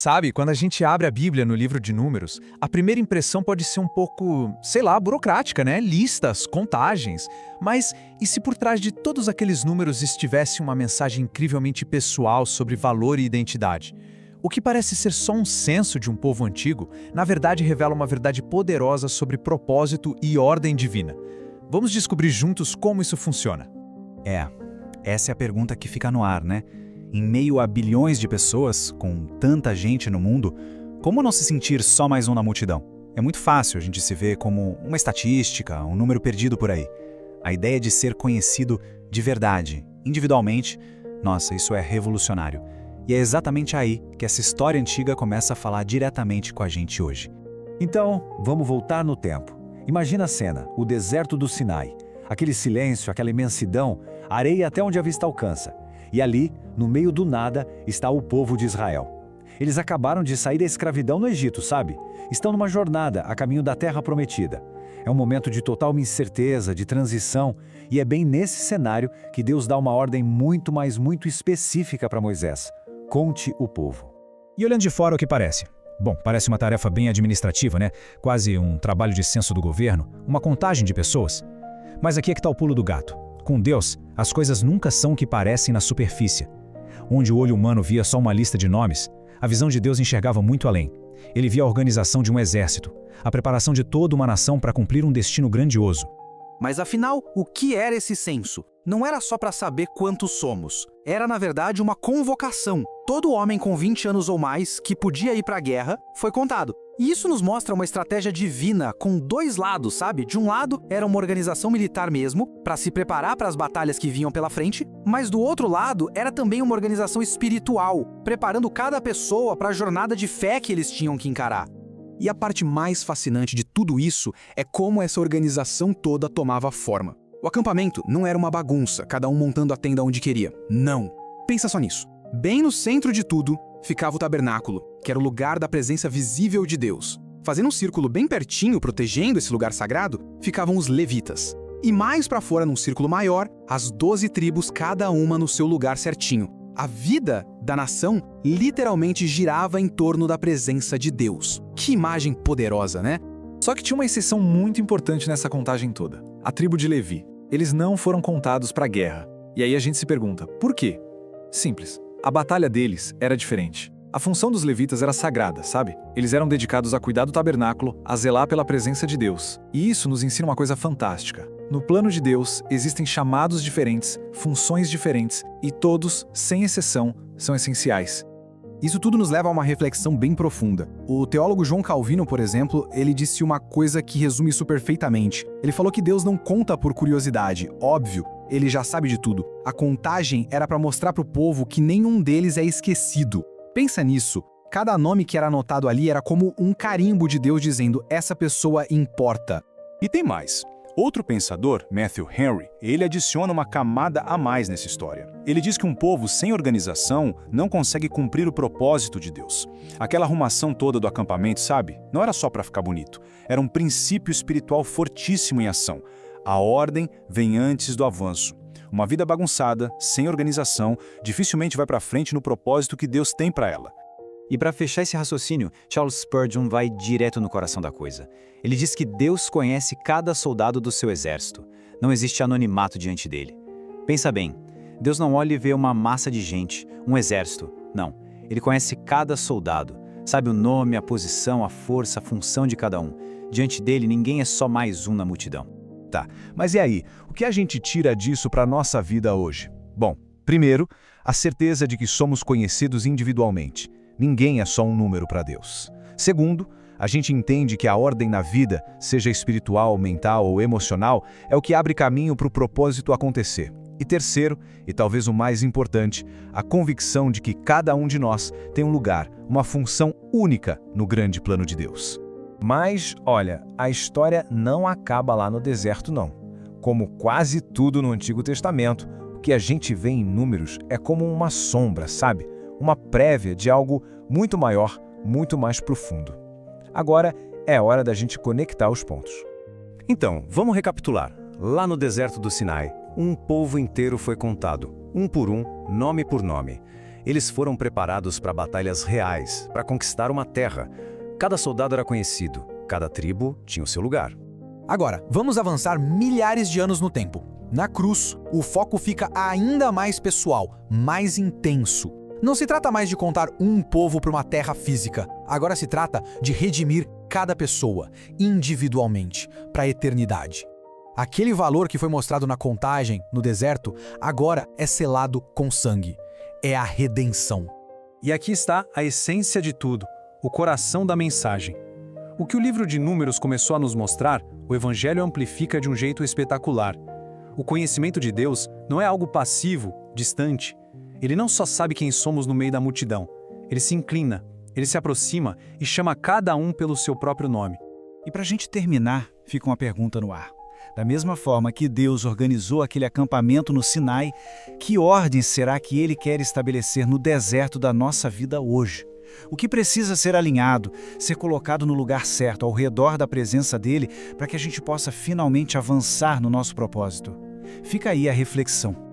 Sabe, quando a gente abre a Bíblia no livro de Números, a primeira impressão pode ser um pouco, sei lá, burocrática, né? Listas, contagens. Mas e se por trás de todos aqueles números estivesse uma mensagem incrivelmente pessoal sobre valor e identidade? O que parece ser só um censo de um povo antigo, na verdade revela uma verdade poderosa sobre propósito e ordem divina. Vamos descobrir juntos como isso funciona. É, essa é a pergunta que fica no ar, né? Em meio a bilhões de pessoas, com tanta gente no mundo, como não se sentir só mais um na multidão? É muito fácil a gente se ver como uma estatística, um número perdido por aí. A ideia de ser conhecido de verdade, individualmente, nossa, isso é revolucionário. E é exatamente aí que essa história antiga começa a falar diretamente com a gente hoje. Então, vamos voltar no tempo. Imagina a cena, o deserto do Sinai. Aquele silêncio, aquela imensidão, areia até onde a vista alcança. E ali, no meio do nada, está o povo de Israel. Eles acabaram de sair da escravidão no Egito, sabe? Estão numa jornada a caminho da Terra Prometida. É um momento de total incerteza, de transição, e é bem nesse cenário que Deus dá uma ordem muito específica para Moisés. Conte o povo. E olhando de fora, o que parece? Bom, parece uma tarefa bem administrativa, né? Quase um trabalho de censo do governo, uma contagem de pessoas. Mas aqui é que está o pulo do gato. Com Deus, as coisas nunca são o que parecem na superfície. Onde o olho humano via só uma lista de nomes, a visão de Deus enxergava muito além. Ele via a organização de um exército, a preparação de toda uma nação para cumprir um destino grandioso. Mas afinal, o que era esse censo? Não era só para saber quantos somos. Era, na verdade, uma convocação. Todo homem com 20 anos ou mais que podia ir para a guerra foi contado. E isso nos mostra uma estratégia divina com dois lados, sabe? De um lado, era uma organização militar mesmo, para se preparar para as batalhas que vinham pela frente, mas do outro lado, era também uma organização espiritual, preparando cada pessoa para a jornada de fé que eles tinham que encarar. E a parte mais fascinante de tudo isso é como essa organização toda tomava forma. O acampamento não era uma bagunça, cada um montando a tenda onde queria. Não. Pensa só nisso. Bem no centro de tudo ficava o tabernáculo, que era o lugar da presença visível de Deus. Fazendo um círculo bem pertinho, protegendo esse lugar sagrado, ficavam os levitas. E mais para fora, num círculo maior, as 12 tribos, cada uma no seu lugar certinho. A vida da nação literalmente girava em torno da presença de Deus. Que imagem poderosa, né? Só que tinha uma exceção muito importante nessa contagem toda. A tribo de Levi. Eles não foram contados para a guerra. E aí a gente se pergunta, por quê? Simples. A batalha deles era diferente. A função dos levitas era sagrada, sabe? Eles eram dedicados a cuidar do tabernáculo, a zelar pela presença de Deus. E isso nos ensina uma coisa fantástica. No plano de Deus, existem chamados diferentes, funções diferentes, e todos, sem exceção, são essenciais. Isso tudo nos leva a uma reflexão bem profunda. O teólogo João Calvino, por exemplo, ele disse uma coisa que resume isso perfeitamente. Ele falou que Deus não conta por curiosidade, óbvio, ele já sabe de tudo. A contagem era para mostrar para o povo que nenhum deles é esquecido. Pensa nisso. Cada nome que era anotado ali era como um carimbo de Deus dizendo, essa pessoa importa. E tem mais. Outro pensador, Matthew Henry, ele adiciona uma camada a mais nessa história. Ele diz que um povo sem organização não consegue cumprir o propósito de Deus. Aquela arrumação toda do acampamento, sabe? Não era só para ficar bonito. Era um princípio espiritual fortíssimo em ação. A ordem vem antes do avanço. Uma vida bagunçada, sem organização, dificilmente vai para frente no propósito que Deus tem para ela. E para fechar esse raciocínio, Charles Spurgeon vai direto no coração da coisa. Ele diz que Deus conhece cada soldado do seu exército. Não existe anonimato diante dele. Pensa bem, Deus não olha e vê uma massa de gente, um exército. Não, ele conhece cada soldado. Sabe o nome, a posição, a força, a função de cada um. Diante dele, ninguém é só mais um na multidão. Tá, mas e aí? O que a gente tira disso para a nossa vida hoje? Bom, primeiro, a certeza de que somos conhecidos individualmente. Ninguém é só um número para Deus. Segundo, a gente entende que a ordem na vida, seja espiritual, mental ou emocional, é o que abre caminho para o propósito acontecer. E terceiro, e talvez o mais importante, a convicção de que cada um de nós tem um lugar, uma função única no grande plano de Deus. Mas, olha, a história não acaba lá no deserto, não. Como quase tudo no Antigo Testamento, o que a gente vê em Números é como uma sombra, sabe? Uma prévia de algo muito maior, muito mais profundo. Agora é hora da gente conectar os pontos. Então, vamos recapitular. Lá no deserto do Sinai, um povo inteiro foi contado, um por um, nome por nome. Eles foram preparados para batalhas reais, para conquistar uma terra. Cada soldado era conhecido, cada tribo tinha o seu lugar. Agora, vamos avançar milhares de anos no tempo. Na cruz, o foco fica ainda mais pessoal, mais intenso. Não se trata mais de contar um povo para uma terra física. Agora se trata de redimir cada pessoa, individualmente, para a eternidade. Aquele valor que foi mostrado na contagem, no deserto, agora é selado com sangue. É a redenção. E aqui está a essência de tudo, o coração da mensagem. O que o livro de Números começou a nos mostrar, o Evangelho amplifica de um jeito espetacular. O conhecimento de Deus não é algo passivo, distante. Ele não só sabe quem somos no meio da multidão. Ele se inclina, ele se aproxima e chama cada um pelo seu próprio nome. E para a gente terminar, fica uma pergunta no ar. Da mesma forma que Deus organizou aquele acampamento no Sinai, que ordem será que Ele quer estabelecer no deserto da nossa vida hoje? O que precisa ser alinhado, ser colocado no lugar certo, ao redor da presença dEle, para que a gente possa finalmente avançar no nosso propósito? Fica aí a reflexão.